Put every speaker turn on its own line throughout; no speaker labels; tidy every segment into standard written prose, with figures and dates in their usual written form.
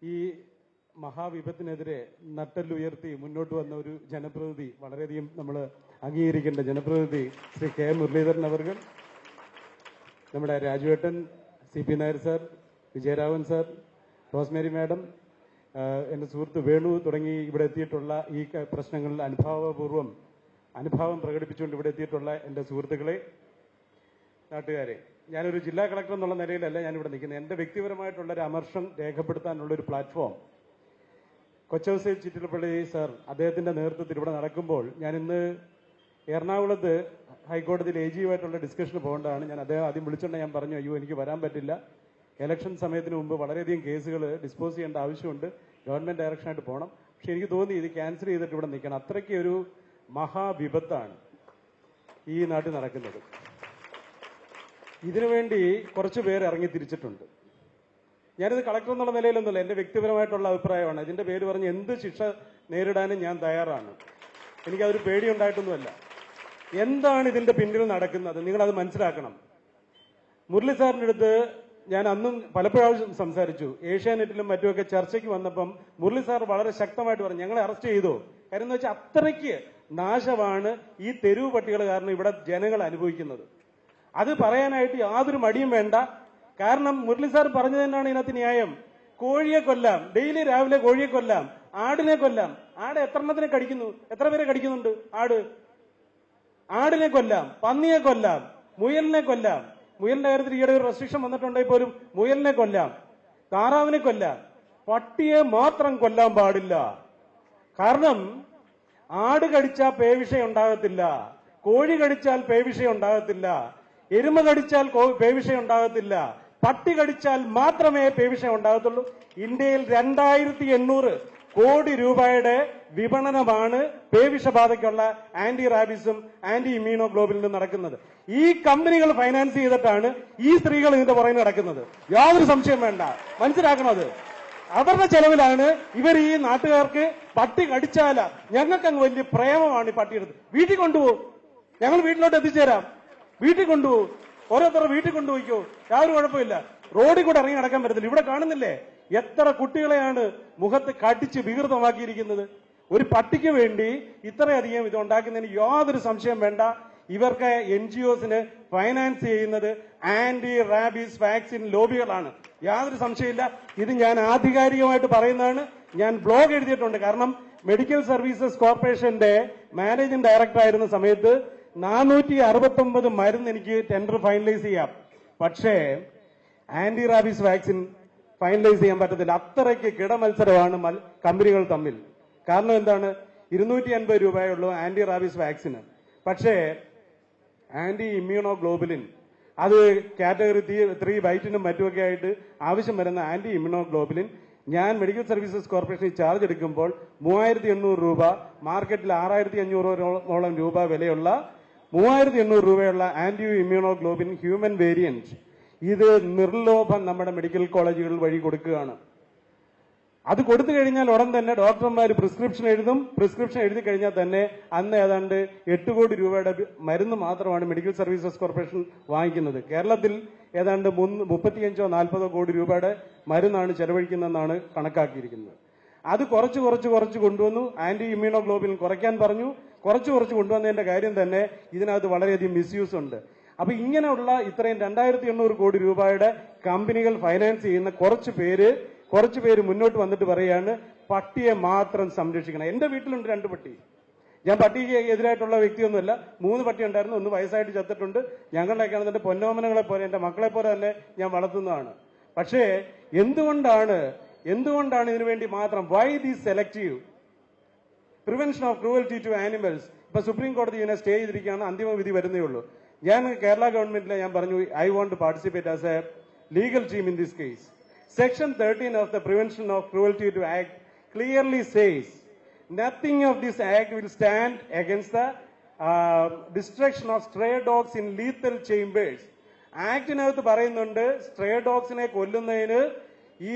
ഈ മഹാവിപത്തിനെതിരെ നട്ടെല്ലുയർത്തി മുന്നോട്ട് വന്ന ഒരു ജനപ്രതിനിധി, വളരെയധികം നമ്മൾ അംഗീകരിക്കേണ്ട ജനപ്രതിനിധി ശ്രീ കെ മുരളീധരൻ അവർ, നമ്മുടെ രാജുവേട്ടൻ, CP Nair sir, Vijayaraghavan sir, Rosemary madam, എൻ്റെ സുഹൃത്ത് വേണു തുടങ്ങി ഇവിടെ എത്തിയിട്ടുള്ള ഈ പ്രശ്നങ്ങളിൽ അനുഭാവം പ്രകടിപ്പിച്ചുകൊണ്ട് ഇവിടെ എത്തിയിട്ടുള്ള എൻ്റെ സുഹൃത്തുക്കളെ, നാട്ടുകാരെ, ഞാനൊരു ജില്ലാ കളക്ടർ എന്നുള്ള നിലയിലല്ല ഞാനിവിടെ നിൽക്കുന്നത്. എൻ്റെ വ്യക്തിപരമായിട്ടുള്ള ഒരു അമർഷം രേഖപ്പെടുത്താനുള്ള ഒരു പ്ലാറ്റ്ഫോം കൊച്ചൗസേ ചിറ്റിലപ്പള്ളി സാർ അദ്ദേഹത്തിന്റെ നേതൃത്വത്തിൽ ഇവിടെ നടക്കുമ്പോൾ ഞാൻ ഇന്ന് എറണാകുളത്ത് ഹൈക്കോടതിയിൽ AG-യുമായിട്ടുള്ള ഡിസ്കഷന് പോകേണ്ടതാണ്. അദ്ദേഹം ആദ്യം വിളിച്ചുകൊണ്ട് ഞാൻ പറഞ്ഞു, അയ്യോ എനിക്ക് വരാൻ പറ്റില്ല, ഇലക്ഷൻ സമയത്തിന് മുമ്പ് വളരെയധികം കേസുകൾ ഡിസ്പോസ് ചെയ്യേണ്ട ആവശ്യമുണ്ട്, ഗവൺമെന്റ് ഡയറക്ഷനായിട്ട് പോകണം. പക്ഷെ എനിക്ക് തോന്നി ഇത് ക്യാൻസൽ ചെയ്തിട്ട് ഇവിടെ നിൽക്കണം. അത്രയ്ക്ക് ഒരു മഹാവിപത്താണ് ഈ നാട്ടിൽ നടക്കുന്നത്. ഇതിനുവേണ്ടി കുറച്ചു പേർ ഇറങ്ങി തിരിച്ചിട്ടുണ്ട്. ഞാനിത് കളക്ടർ എന്നുള്ള നിലയിലൊന്നുമില്ല, എൻ്റെ വ്യക്തിപരമായിട്ടുള്ള അഭിപ്രായമാണ്. ഇതിന്റെ പേര് പറഞ്ഞ് എന്ത് ശിക്ഷ നേരിടാനും ഞാൻ തയ്യാറാണ്. എനിക്കതൊരു പേടിയുണ്ടായിട്ടൊന്നുമല്ല. എന്താണ് ഇതിന്റെ പിന്നിൽ നടക്കുന്നത് നിങ്ങളത് മനസ്സിലാക്കണം. മുരളി സാറിന്റെ അടുത്ത് ഞാൻ അന്നും പലപ്പോഴും സംസാരിച്ചു. ഏഷ്യാനെറ്റിലും മറ്റുമൊക്കെ ചർച്ചയ്ക്ക് വന്നപ്പം മുരളി സാർ വളരെ ശക്തമായിട്ട് പറഞ്ഞു, ഞങ്ങളെ അറസ്റ്റ് ചെയ്തോ. കാര്യം എന്ന് വെച്ചാൽ അത്രയ്ക്ക് നാശമാണ് ഈ തെരുവ് പട്ടികൾ കാരണം ഇവിടെ ജനങ്ങൾ അനുഭവിക്കുന്നത്. അത് പറയാനായിട്ട് യാതൊരു മടിയും വേണ്ട. കാരണം മുരളി സാർ പറഞ്ഞു തന്നെയാണ് ഇതിനകത്ത് ന്യായം. കോഴിയെ കൊല്ലാം, ഡെയിലി രാവിലെ കോഴിയെ കൊല്ലാം, ആടിനെ കൊല്ലാം. ആട് എത്രണ്ണത്തിനെ കടിക്കുന്നു, എത്ര പേരെ കടിക്കുന്നുണ്ട് ആടിനെ കൊല്ലാം, പന്നിയെ കൊല്ലാം, മുയലിനെ കൊല്ലാം. മുയലിന്റെ കാര്യത്തിൽ ഈയിടെ ഒരു റെസ്ട്രിക്ഷൻ വന്നിട്ടുണ്ടെങ്കിൽ പോലും മുയലിനെ കൊല്ലാം, താറാവിനെ കൊല്ലാം, പട്ടിയെ മാത്രം കൊല്ലാൻ പാടില്ല. കാരണം ആട് കടിച്ചാൽ പേവിഷയം ഉണ്ടാകത്തില്ല, കോഴി കടിച്ചാൽ പേവിഷയം ഉണ്ടാകത്തില്ല, എരുമ കടിച്ചാൽ പേവിഷയം ഉണ്ടാകത്തില്ല, പട്ടി കടിച്ചാൽ മാത്രമേ പേവിഷയം ഉണ്ടാകത്തുള്ളൂ. ഇന്ത്യയിൽ 2800 കോടി രൂപയുടെ വിപണനമാണ് പേവിഷബാധയ്ക്കുള്ള ആന്റി റാബിസും ആന്റി ഇമ്മ്യൂണോഗ്ലോബുലിനും നടക്കുന്നത്. ഈ കമ്പനികൾ ഫൈനാൻസ് ചെയ്തിട്ടാണ് ഈ സ്ത്രീകൾ ഇതിന്റെ പുറകെ നടക്കുന്നത്. യാതൊരു സംശയം വേണ്ട, മനസ്സിലാക്കണം. അത് അവരുടെ ചെലവിലാണ് ഇവർ ഈ നാട്ടുകാർക്ക് പട്ടി കടിച്ചാല ഞങ്ങൾക്ക് അങ്ങ് വലിയ പ്രേമമാണ് ഈ പട്ടിയെടുത്ത് വീട്ടിൽ കൊണ്ടുപോകും, ഞങ്ങൾ വീട്ടിലോട്ട് എത്തിച്ചേരാം, വീട്ടിൽ കൊണ്ടുപോകും, ഓരോരുത്തർ വീട്ടിൽ കൊണ്ടുപോയിക്കോ, യാതൊരു കുഴപ്പമില്ല. റോഡിൽ കൂടെ ഇറങ്ങി നടക്കാൻ പറ്റത്തില്ല. ഇവിടെ കാണുന്നില്ലേ എത്ര കുട്ടികളെയാണ് മുഖത്ത് കടിച്ച് വികൃതമാക്കിയിരിക്കുന്നത്. ഒരു പട്ടിക്ക് വേണ്ടി ഇത്രയധികം ഇത് ഉണ്ടാക്കുന്നതിന് യാതൊരു സംശയം വേണ്ട. ഇവർക്ക് NGOസിന് ഫൈനാൻസ് ചെയ്യുന്നത് ആന്റി റാബീസ് വാക്സിൻ ലോബികളാണ്, യാതൊരു സംശയമില്ല. ഇത് ഞാൻ ആധികാരികമായിട്ട് പറയുന്നതാണ്. ഞാൻ ബ്ലോഗ് എഴുതിയിട്ടുണ്ട്. കാരണം മെഡിക്കൽ സർവീസസ് കോർപ്പറേഷന്റെ മാനേജിംഗ് ഡയറക്ടർ ആയിരുന്ന സമയത്ത് 469 മരുന്ന് എനിക്ക് ടെൻഡർ ഫൈനലൈസ് ചെയ്യാം. പക്ഷേ ആന്റി റാബീസ് വാക്സിൻ ഫൈനലൈസ് ചെയ്യാൻ പറ്റത്തില്ല. അത്രയ്ക്ക് കിടമത്സരമാണ് കമ്പനികൾ തമ്മിൽ. കാരണം എന്താണ്, 250 രൂപയുള്ളൂ ആന്റി റാബീസ് വാക്സിന്. പക്ഷേ ആന്റി ഇമ്മ്യൂണോഗ്ലോബുലിൻ അത് കാറ്റഗറി 3 വൈറ്റിനും മറ്റുമൊക്കെ ആയിട്ട് ആവശ്യം വരുന്ന ആന്റി ഇമ്മ്യൂണോഗ്ലോബുലിൻ ഞാൻ മെഡിക്കൽ സർവീസസ് കോർപ്പറേഷനിൽ ചാർജ് എടുക്കുമ്പോൾ 3800 രൂപ, മാർക്കറ്റിൽ 6500 രൂപ വിലയുള്ള 3800 രൂപയുള്ള ആന്റി ഇമ്മ്യൂണോഗ്ലോബിൻ ഹ്യൂമൻ വേരിയന്റ് ഇത് നിർലോഭം നമ്മുടെ മെഡിക്കൽ കോളേജുകൾ വഴി കൊടുക്കുകയാണ്. അത് കൊടുത്തു കഴിഞ്ഞാൽ ഉടൻ തന്നെ ഡോക്ടർമാർ പ്രിസ്ക്രിപ്ഷൻ എഴുതും. പ്രിസ്ക്രിപ്ഷൻ എഴുതി കഴിഞ്ഞാൽ തന്നെ അന്ന് ഏതാണ്ട് 8 കോടി രൂപയുടെ മരുന്ന് മാത്രമാണ് മെഡിക്കൽ സർവീസസ് കോർപ്പറേഷൻ വാങ്ങിക്കുന്നത്. കേരളത്തിൽ ഏതാണ്ട് 35-40 കോടി രൂപയുടെ മരുന്നാണ് ചെലവഴിക്കുന്നതെന്നാണ് കണക്കാക്കിയിരിക്കുന്നത്. അത് കുറച്ച് കൊണ്ടുവന്നു. ആന്റി ഇമ്മ്യൂണോഗ്ലോബിൻ കുറയ്ക്കാൻ പറഞ്ഞു. കുറച്ച് കൊണ്ടുവന്നതിന്റെ കാര്യം തന്നെ ഇതിനകത്ത് വളരെയധികം മിസ്യൂസ് ഉണ്ട്. അപ്പൊ ഇങ്ങനെയുള്ള ഇത്രയും 2800 കോടി രൂപയുടെ കമ്പനികൾ ഫൈനാൻസ് ചെയ്യുന്ന കുറച്ച് പേര് മുന്നോട്ട് വന്നിട്ട് പറയാണ് പട്ടിയെ മാത്രം സംരക്ഷിക്കണം. എന്റെ വീട്ടിലുണ്ട് 2 പട്ടി. ഞാൻ പട്ടിക്ക് എതിരായിട്ടുള്ള വ്യക്തിയൊന്നുമല്ല. 3 പട്ടി ഉണ്ടായിരുന്നു, 1 വയസ്സായിട്ട് ചത്തിട്ടുണ്ട്. ഞങ്ങളുടെയൊക്കെയാണ് എന്റെ പൊന്നോമനകളെ പോലെ, എന്റെ മക്കളെ പോലെ തന്നെ ഞാൻ വളർത്തുന്നതാണ്. പക്ഷേ എന്തുകൊണ്ടാണ് ഇതിനുവേണ്ടി മാത്രം why these selective prevention of cruelty to animals? ഇപ്പൊ സുപ്രീം കോടതി ഇതിനെ സ്റ്റേ ചെയ്തിരിക്കുകയാണ്, അന്തിമ വിധി വരുന്നേ ഉള്ളൂ. ഞാൻ കേരള ഗവൺമെന്റിലെ ഞാൻ പറഞ്ഞു I want to participate as a legal team in this case. Section 13 of the Prevention of Cruelty to Act clearly says nothing of this act will stand against the destruction of stray dogs in lethal chambers. ആക്ടിനകത്ത് പറയുന്നുണ്ട് stray ഡോഗ്സിനെ കൊല്ലുന്നതിന് ഈ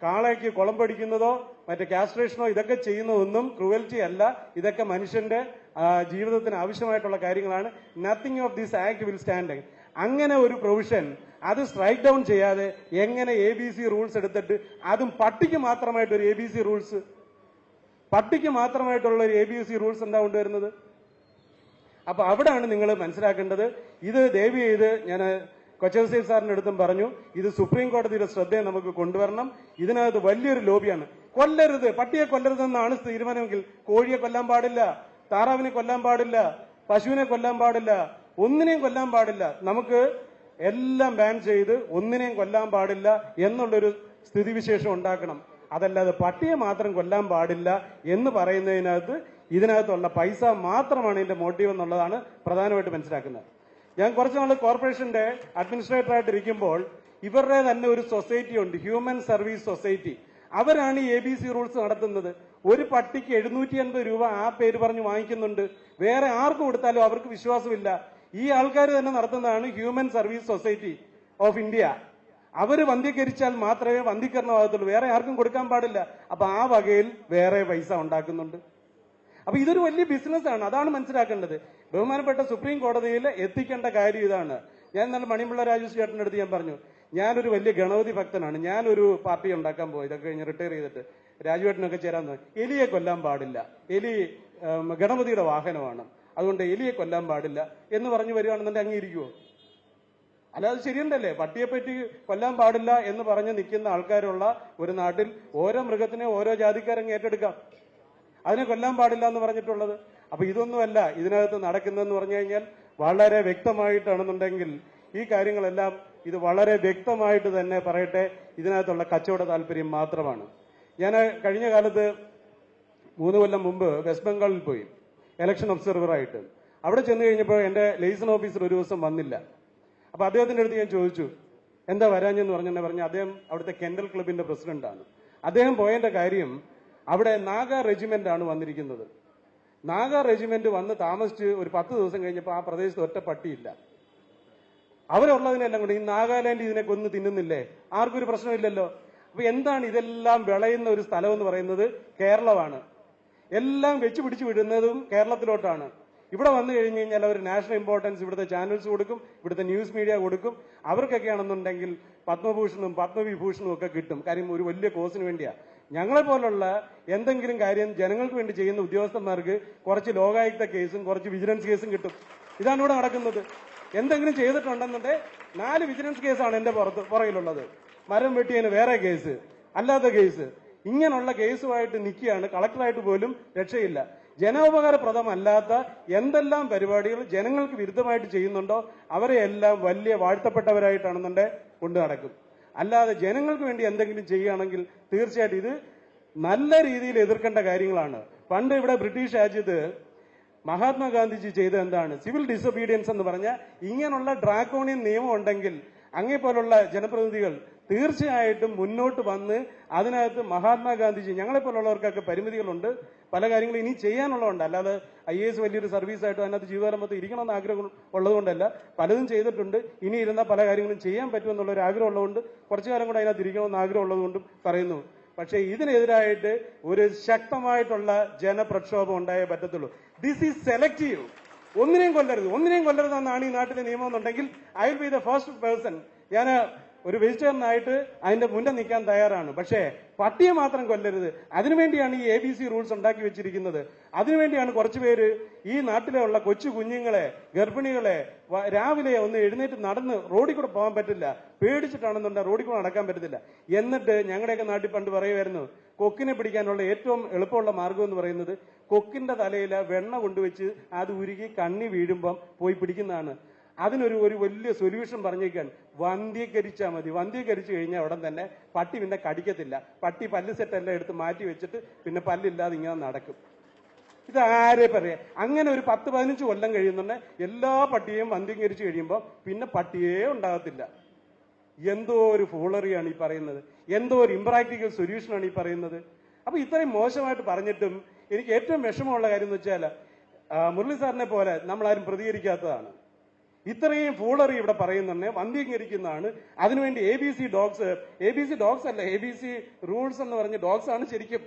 കാളയ്ക്ക് കുളമ്പടിക്കുന്നതോ മറ്റേ കാസ്ട്രേഷനോ ഇതൊക്കെ ചെയ്യുന്നതൊന്നും cruelty അല്ല. ഇതൊക്കെ മനുഷ്യന്റെ ജീവിതത്തിന് ആവശ്യമായിട്ടുള്ള കാര്യങ്ങളാണ്. Nothing of this act will stand. അങ്ങനെ ഒരു പ്രൊവിഷൻ അത് സ്ട്രൈക്ക് ഡൗൺ ചെയ്യാതെ എങ്ങനെ ABC റൂൾസ് എടുത്തിട്ട് അതും പട്ടിക്ക് മാത്രമായിട്ട് ഒരു ABC റൂൾസ്, പട്ടിക്ക് മാത്രമായിട്ടുള്ള ഒരു ABC റൂൾസ് എന്താ കൊണ്ടുവരുന്നത്? അപ്പൊ അവിടെയാണ് നിങ്ങൾ മനസ്സിലാക്കേണ്ടത്. ഇത് ദയവ് ചെയ്ത് ഞാൻ കൊച്ചൗസേഫ് സാറിന്റെ അടുത്തും പറഞ്ഞു, ഇത് സുപ്രീം കോടതിയുടെ ശ്രദ്ധയെ നമുക്ക് കൊണ്ടുവരണം. ഇതിനകത്ത് വലിയൊരു ലോബിയാണ്. കൊല്ലരുത്, പട്ടിയെ കൊല്ലരുതെന്നാണ് തീരുമാനമെങ്കിൽ കോഴിയെ കൊല്ലാൻ പാടില്ല, താറാവിനെ കൊല്ലാൻ പാടില്ല, പശുവിനെ കൊല്ലാൻ പാടില്ല, ഒന്നിനെയും കൊല്ലാൻ പാടില്ല. നമുക്ക് എല്ലാം ബാൻ ചെയ്ത് ഒന്നിനെയും കൊല്ലാൻ പാടില്ല എന്നുള്ളൊരു സ്ഥിതിവിശേഷം ഉണ്ടാക്കണം. അതല്ലാതെ പട്ടിയെ മാത്രം കൊല്ലാൻ പാടില്ല എന്ന് പറയുന്നതിനകത്ത് ഇതിനകത്തുള്ള പൈസ മാത്രമാണ് ഇതിന്റെ മോട്ടീവ് എന്നുള്ളതാണ് പ്രധാനമായിട്ട് മനസ്സിലാക്കുന്നത്. ഞാൻ കുറച്ച് നാൾ കോർപ്പറേഷന്റെ അഡ്മിനിസ്ട്രേറ്റർ ആയിട്ട് ഇരിക്കുമ്പോൾ ഇവരുടെ തന്നെ ഒരു സൊസൈറ്റി ഉണ്ട്, ഹ്യൂമൻ സർവീസ് സൊസൈറ്റി. അവരാണ് ഈ ABC റൂൾസ് നടത്തുന്നത്. ഒരു പട്ടിക്ക് 780 രൂപ ആ പേര് പറഞ്ഞ് വാങ്ങിക്കുന്നുണ്ട്. വേറെ ആർക്ക് കൊടുത്താലും അവർക്ക് വിശ്വാസമില്ല. ഈ ആൾക്കാർ തന്നെ നടത്തുന്നതാണ് human service society of India. അവര് വന്ധ്യീകരിച്ചാൽ മാത്രമേ വന്ധ്യീകരണമാകത്തുള്ളൂ, വേറെ ആർക്കും കൊടുക്കാൻ പാടില്ല. അപ്പൊ ആ വകയിൽ വേറെ പൈസ ഉണ്ടാക്കുന്നുണ്ട്. അപ്പൊ ഇതൊരു വലിയ ബിസിനസ്സാണ്, അതാണ് മനസ്സിലാക്കേണ്ടത്. ബഹുമാനപ്പെട്ട സുപ്രീം കോടതിയിൽ എത്തിക്കേണ്ട കാര്യം ഇതാണ്. ഞാൻ ഇന്നലെ മണിമുള്ള രാജേഷ് ചേട്ടൻ്റെ അടുത്ത് ഞാൻ പറഞ്ഞു, ഞാനൊരു വലിയ ഗണപതി ഭക്തനാണ്, ഞാനൊരു പാർട്ടി ഉണ്ടാക്കാൻ പോയി, ഇതൊക്കെ കഴിഞ്ഞ് റിട്ടയർ ചെയ്തിട്ട് രാജുവേട്ടനൊക്കെ ചേരാൻ തോന്നി. എലിയെ കൊല്ലാൻ പാടില്ല, എലി ഗണപതിയുടെ വാഹനമാണ്, അതുകൊണ്ട് എലിയെ കൊല്ലാൻ പാടില്ല എന്ന് പറഞ്ഞു വരികയാണെന്നുണ്ടെങ്കിൽ അംഗീകരിക്കുമോ? അല്ലാതെ ശരിയുണ്ടല്ലേ? പട്ടിയെപ്പറ്റി കൊല്ലാൻ പാടില്ല എന്ന് പറഞ്ഞ് നിൽക്കുന്ന ആൾക്കാരുള്ള ഒരു നാട്ടിൽ ഓരോ മൃഗത്തിനെ ഓരോ ജാതിക്കാരങ്ങ് ഏറ്റെടുക്കാം, അതിനെ കൊല്ലാൻ പാടില്ല എന്ന് പറഞ്ഞിട്ടുള്ളത്. അപ്പൊ ഇതൊന്നുമല്ല ഇതിനകത്ത് നടക്കുന്നതെന്ന് പറഞ്ഞു കഴിഞ്ഞാൽ വളരെ വ്യക്തമായിട്ടാണെന്നുണ്ടെങ്കിൽ ഈ കാര്യങ്ങളെല്ലാം ഇത് വളരെ വ്യക്തമായിട്ട് തന്നെ പറയട്ടെ, ഇതിനകത്തുള്ള കച്ചവട താല്പര്യം മാത്രമാണ്. ഞാൻ കഴിഞ്ഞ കാലത്ത് 3 കൊല്ലം മുമ്പ് വെസ്റ്റ് ബംഗാളിൽ പോയി ഇലക്ഷൻ ഒബ്സർവറായിട്ട്. അവിടെ ചെന്ന് കഴിഞ്ഞപ്പോൾ എന്റെ ലൈസൺ ഓഫീസർ ഒരു ദിവസം വന്നില്ല. അപ്പൊ അദ്ദേഹത്തിന്റെ അടുത്ത് ഞാൻ ചോദിച്ചു, എന്താ വരാഞ്ഞെന്ന് പറഞ്ഞു അദ്ദേഹം അവിടുത്തെ കെൻഡൽ ക്ലബിന്റെ പ്രസിഡന്റാണ്. അദ്ദേഹം പോയതിന്റെ കാര്യം അവിടെ നാഗ റെജിമെന്റ് ആണ് വന്നിരിക്കുന്നത്. നാഗ റെജിമെന്റ് വന്ന് താമസിച്ച് ഒരു 10 ദിവസം കഴിഞ്ഞപ്പോൾ ആ പ്രദേശത്ത് ഒറ്റ പട്ടിയില്ല. അവരുള്ളതിനെല്ലാം കൊണ്ട് ഈ നാഗാലാൻഡ് ഇതിനെ കൊന്ന് തിന്നുന്നില്ലേ, ആർക്കും ഒരു പ്രശ്നമില്ലല്ലോ. അപ്പൊ എന്താണ് ഇതെല്ലാം വിളയുന്ന ഒരു സ്ഥലം എന്ന് പറയുന്നത്? കേരളമാണ്. എല്ലാം വെച്ച് പിടിച്ചു വിടുന്നതും കേരളത്തിലോട്ടാണ്. ഇവിടെ വന്നു കഴിഞ്ഞു കഴിഞ്ഞാൽ അവർ നാഷണൽ ഇമ്പോർട്ടൻസ് ഇവിടുത്തെ ചാനൽസ് കൊടുക്കും, ഇവിടുത്തെ ന്യൂസ് മീഡിയ കൊടുക്കും. അവർക്കൊക്കെയാണെന്നുണ്ടെങ്കിൽ പത്മഭൂഷണും പത്മവിഭൂഷണും ഒക്കെ കിട്ടും. കാര്യം ഒരു വലിയ കോസിന് വേണ്ടിയാ. ഞങ്ങളെ പോലുള്ള എന്തെങ്കിലും കാര്യം ജനങ്ങൾക്ക് വേണ്ടി ചെയ്യുന്ന ഉദ്യോഗസ്ഥന്മാർക്ക് കുറച്ച് ലോകായുക്ത കേസും കുറച്ച് വിജിലൻസ് കേസും കിട്ടും. ഇതാണ് ഇവിടെ നടക്കുന്നത്. എന്തെങ്കിലും ചെയ്തിട്ടുണ്ടെന്നുണ്ടെങ്കിൽ 4 വിജിലൻസ് കേസാണ് എന്റെ പുറകിലുള്ളത്. മരം വെട്ടിയതിന് വേറെ കേസ്, അല്ലാത്ത കേസ്, ഇങ്ങനെയുള്ള കേസുമായിട്ട് നിൽക്കുകയാണ്. കളക്ടറായിട്ട് പോലും രക്ഷയില്ല. ജനോപകാരപ്രദമല്ലാത്ത എന്തെല്ലാം പരിപാടികൾ ജനങ്ങൾക്ക് വിരുദ്ധമായിട്ട് ചെയ്യുന്നുണ്ടോ അവരെ എല്ലാം വലിയ വാഴ്ത്തപ്പെട്ടവരായിട്ടാണെന്നുണ്ടെങ്കിൽ കൊണ്ടു നടക്കും. അല്ലാതെ ജനങ്ങൾക്ക് വേണ്ടി എന്തെങ്കിലും ചെയ്യുകയാണെങ്കിൽ തീർച്ചയായിട്ടും ഇത് നല്ല രീതിയിൽ എതിർക്കേണ്ട കാര്യങ്ങളാണ്. പണ്ട് ഇവിടെ ബ്രിട്ടീഷ് രാജ്യത്ത് മഹാത്മാഗാന്ധിജി ചെയ്ത എന്താണ്? സിവിൽ ഡിസൊബീഡിയൻസ് എന്ന് പറഞ്ഞ ഇങ്ങനെയുള്ള ഡ്രാക്കോണിയൻ നിയമം ഉണ്ടെങ്കിൽ അങ്ങേപോലുള്ള ജനപ്രതിനിധികൾ തീർച്ചയായിട്ടും മുന്നോട്ട് വന്ന് അതിനകത്ത് മഹാത്മാഗാന്ധിജി, ഞങ്ങളെപ്പോലുള്ളവർക്കൊക്കെ പരിമിതികളുണ്ട്, പല കാര്യങ്ങളും ഇനി ചെയ്യാനുള്ളതുണ്ട്. അല്ലാതെ IAS വലിയൊരു സർവീസായിട്ട് അതിനകത്ത് ജീവിതകാലം മൊത്തം ഇരിക്കണമെന്ന് ആഗ്രഹം ഉള്ളതുകൊണ്ടല്ല, പലതും ചെയ്തിട്ടുണ്ട്. ഇനി ഇരുന്ന പല കാര്യങ്ങളും ചെയ്യാൻ പറ്റുമെന്നുള്ള ഒരു ആഗ്രഹം ഉള്ളതുകൊണ്ട് കുറച്ചു കാലം കൂടെ അതിനകത്ത് ഇരിക്കണമെന്ന് ആഗ്രഹം ഉള്ളതുകൊണ്ടും പറയുന്നു. പക്ഷേ ഇതിനെതിരായിട്ട് ഒരു ശക്തമായിട്ടുള്ള ജനപ്രക്ഷോഭം ഉണ്ടായേ പറ്റത്തുള്ളൂ. This is selective. ഒന്നിനെയും കൊല്ലരുതെന്നാണ് ഈ നാട്ടിലെ നിയമം എന്നുണ്ടെങ്കിൽ I will be the first person. ഞാൻ ഒരു വെജിറ്റേറിയനായിട്ട് അതിന്റെ മുന്നിൽ നിൽക്കാൻ തയ്യാറാണ്. പക്ഷേ പട്ടിയെ മാത്രം കൊല്ലരുത്. അതിനുവേണ്ടിയാണ് ഈ ABC റൂൾസ് ഉണ്ടാക്കി വെച്ചിരിക്കുന്നത്. അതിനുവേണ്ടിയാണ് കുറച്ചുപേര് ഈ നാട്ടിലുള്ള കൊച്ചു കുഞ്ഞുങ്ങളെ, ഗർഭിണികളെ രാവിലെ ഒന്ന് എഴുന്നേറ്റ് നടന്ന് റോഡിൽ കൂടെ പോകാൻ പറ്റില്ല, പേടിച്ചിട്ടാണെന്നുണ്ടെങ്കിൽ റോഡിൽ കൂടെ നടക്കാൻ പറ്റത്തില്ല. എന്നിട്ട് ഞങ്ങളുടെയൊക്കെ നാട്ടിൽ പണ്ട് പറയുമായിരുന്നു, കൊക്കിനെ പിടിക്കാനുള്ള ഏറ്റവും എളുപ്പമുള്ള മാർഗം എന്ന് പറയുന്നത് കൊക്കിന്റെ തലയിൽ വെണ്ണ കൊണ്ടുവച്ച് അത് ഉരുകി കണ്ണി വീഴുമ്പം പോയി പിടിക്കുന്നതാണ്. അതിനൊരു വലിയ സൊല്യൂഷൻ പറഞ്ഞേക്കാൻ, വന്ധ്യീകരിച്ചാൽ മതി. വന്ധ്യീകരിച്ചു കഴിഞ്ഞാൽ ഉടൻ തന്നെ പട്ടി പിന്നെ കടിക്കത്തില്ല. പട്ടി പല്ല് സെറ്റെല്ലാം എടുത്ത് മാറ്റി വെച്ചിട്ട് പിന്നെ പല്ലില്ലാതെ ഇങ്ങനെ നടക്കും. ഇതാരെ പറയാ? അങ്ങനെ ഒരു 10-15 കൊല്ലം കഴിയുന്നുണ്ടെങ്കിൽ എല്ലാ പട്ടിയെയും വന്ധ്യീകരിച്ചു കഴിയുമ്പോൾ പിന്നെ പട്ടിയേ ഉണ്ടാകത്തില്ല. എന്തോ ഒരു ഫൂളറിയാണ് ഈ പറയുന്നത്, എന്തോ ഒരു ഇംപ്രാക്ടിക്കൽ സൊല്യൂഷനാണ് ഈ പറയുന്നത്. അപ്പൊ ഇത്രയും മോശമായിട്ട് പറഞ്ഞിട്ടും എനിക്ക് ഏറ്റവും വിഷമമുള്ള കാര്യം എന്ന് വെച്ചാൽ മുരളി സാറിനെ പോലെ നമ്മളാരും പ്രതികരിക്കാത്തതാണ്. ഇത്രയും ഫൂളറി ഇവിടെ പറയുന്നുണ്ട്, വന്ധ്യീകരിക്കുന്നതാണ്. അതിനുവേണ്ടി ABC ഡോഗ്സ് അല്ല, ABC റൂൾസ് എന്ന് പറഞ്ഞ് ഡോഗ്സ് ആണ്, ശരിക്കും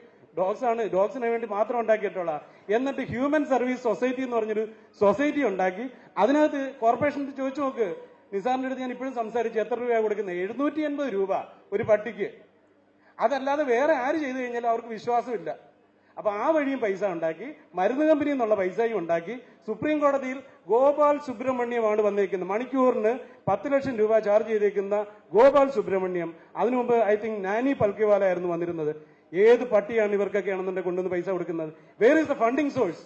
ഡോഗ്സിന് വേണ്ടി മാത്രം ഉണ്ടാക്കിയിട്ടുള്ള. എന്നിട്ട് ഹ്യൂമൻ സർവീസ് സൊസൈറ്റി എന്ന് പറഞ്ഞൊരു സൊസൈറ്റി ഉണ്ടാക്കി അതിനകത്ത് കോർപ്പറേഷൻ ചോദിച്ചു നോക്ക്, നിസാറിന്റെ അടുത്ത് ഞാൻ ഇപ്പോഴും സംസാരിച്ചു, എത്ര രൂപയാണ് കൊടുക്കുന്നത്? 780 രൂപ ഒരു പട്ടിക്ക്. അതല്ലാതെ വേറെ ആര് ചെയ്തു കഴിഞ്ഞാലും അവർക്ക് വിശ്വാസമില്ല. അപ്പൊ ആ വഴിയും പൈസ ഉണ്ടാക്കി, മരുന്ന് കമ്പനിയിൽ നിന്നുള്ള പൈസയും ഉണ്ടാക്കി. സുപ്രീം കോടതിയിൽ ഗോപാൽ സുബ്രഹ്മണ്യമാണ് വന്നേക്കുന്നത്. മണിക്കൂറിന് 10 ലക്ഷം രൂപ ചാർജ് ചെയ്തേക്കുന്ന ഗോപാൽ സുബ്രഹ്മണ്യം. അതിനു മുമ്പ് ഐ തിങ്ക് നാനി പൽക്കിവാല ആയിരുന്നു വന്നിരുന്നത്. ഏത് പട്ടിയാണ് ഇവർക്കൊക്കെയാണെന്നുണ്ടെങ്കിൽ കൊണ്ടുവന്ന് പൈസ കൊടുക്കുന്നത്? Where is the funding source?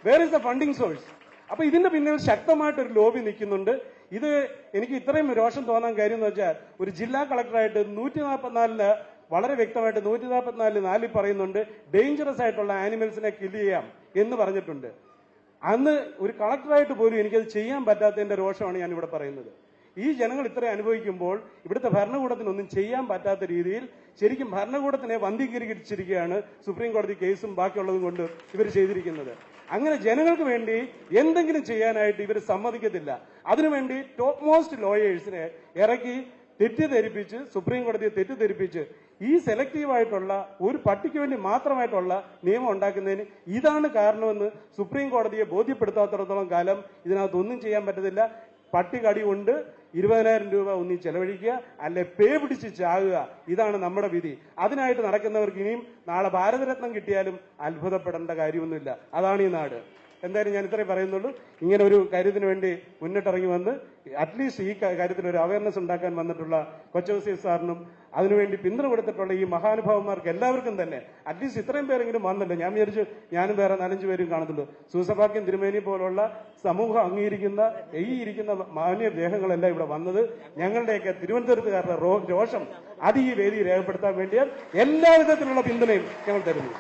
Where is the funding source? അപ്പൊ ഇതിന്റെ പിന്നിൽ ശക്തമായിട്ടൊരു ലോബി നിൽക്കുന്നുണ്ട്. ഇത് എനിക്ക് ഇത്രയും രോഷം തോന്നാൻ കാര്യം എന്ന് വെച്ചാൽ, ഒരു ജില്ലാ കളക്ടറായിട്ട് 144 വളരെ വ്യക്തമായിട്ട് 144 പറയുന്നുണ്ട് ഡേഞ്ചറസ് ആയിട്ടുള്ള ആനിമൽസിനെ കില്ല് ചെയ്യാം എന്ന് പറഞ്ഞിട്ടുണ്ട്. അന്ന് ഒരു കളക്ടറായിട്ട് പോലും എനിക്കത് ചെയ്യാൻ പറ്റാത്തതിന്റെ രോഷമാണ് ഞാൻ ഇവിടെ പറയുന്നത്. ഈ ജനങ്ങൾ ഇത്ര അനുഭവിക്കുമ്പോൾ ഇവിടുത്തെ ഭരണകൂടത്തിനൊന്നും ചെയ്യാൻ പറ്റാത്ത രീതിയിൽ ശരിക്കും ഭരണകൂടത്തിനെ വന്ധീകരിച്ചിരിക്കുകയാണ് സുപ്രീം കോടതി കേസും ബാക്കിയുള്ളതും കൊണ്ട് ഇവർ ചെയ്തിരിക്കുന്നത്. അങ്ങനെ ജനങ്ങൾക്ക് വേണ്ടി എന്തെങ്കിലും ചെയ്യാനായിട്ട് ഇവർ സമ്മതിക്കത്തില്ല. അതിനുവേണ്ടി ടോപ്പ് മോസ്റ്റ് ലോയേഴ്സിനെ ഇറക്കി തെറ്റിദ്ധരിപ്പിച്ച്, സുപ്രീം കോടതിയെ തെറ്റിദ്ധരിപ്പിച്ച് ഈ സെലക്റ്റീവായിട്ടുള്ള ഒരു പട്ടിക്ക് വേണ്ടി മാത്രമായിട്ടുള്ള നിയമം ഉണ്ടാക്കുന്നതിന് ഇതാണ് കാരണമെന്ന് സുപ്രീം കോടതിയെ ബോധ്യപ്പെടുത്താത്തിടത്തോളം കാലം ഇതിനകത്തൊന്നും ചെയ്യാൻ പറ്റത്തില്ല. പട്ടി കടി കൊണ്ട് 20,000 രൂപ ഒന്നി ചെലവഴിക്കുക, അല്ലെ പേ പിടിച്ച് ചാകുക. ഇതാണ് നമ്മുടെ വിധി. അതിനായിട്ട് നടക്കുന്നവർക്ക് ഇനിയും നാളെ ഭാരതരത്നം കിട്ടിയാലും അത്ഭുതപ്പെടേണ്ട കാര്യമൊന്നുമില്ല. അതാണ് ഈ നാട്. എന്തായാലും ഞാൻ ഇത്രയും പറയുന്നുള്ളൂ. ഇങ്ങനെ ഒരു കാര്യത്തിന് വേണ്ടി മുന്നിട്ടിറങ്ങി വന്ന് അറ്റ്ലീസ്റ്റ് ഈ കാര്യത്തിൽ ഒരു അവയർനെസ് ഉണ്ടാക്കാൻ വന്നിട്ടുള്ള കൊച്ചൗസി സാറിനും അതിനുവേണ്ടി പിന്തുണ കൊടുത്തിട്ടുള്ള ഈ മഹാനുഭാവന്മാർക്ക് എല്ലാവർക്കും തന്നെ അറ്റ്ലീസ്റ്റ് ഇത്രയും പേരെങ്കിലും വന്നല്ലോ. ഞാൻ വിചാരിച്ചു ഞാനും വേറെ 4-5 പേരും കാണത്തുള്ളൂ. സൂസഭാഗ്യം തിരുമേനി പോലുള്ള സമൂഹം അംഗീകരിക്കുന്ന ഈ ഇരിക്കുന്ന മാന്യ ദേഹങ്ങളെല്ലാം ഇവിടെ വന്നത് ഞങ്ങളുടെയൊക്കെ തിരുവനന്തപുരത്തുകാരുടെ രോഷം അത് ഈ വേദി രേഖപ്പെടുത്താൻ വേണ്ടിയാൽ എല്ലാവിധത്തിലുള്ള പിന്തുണയും ഞങ്ങൾ തരുന്നു.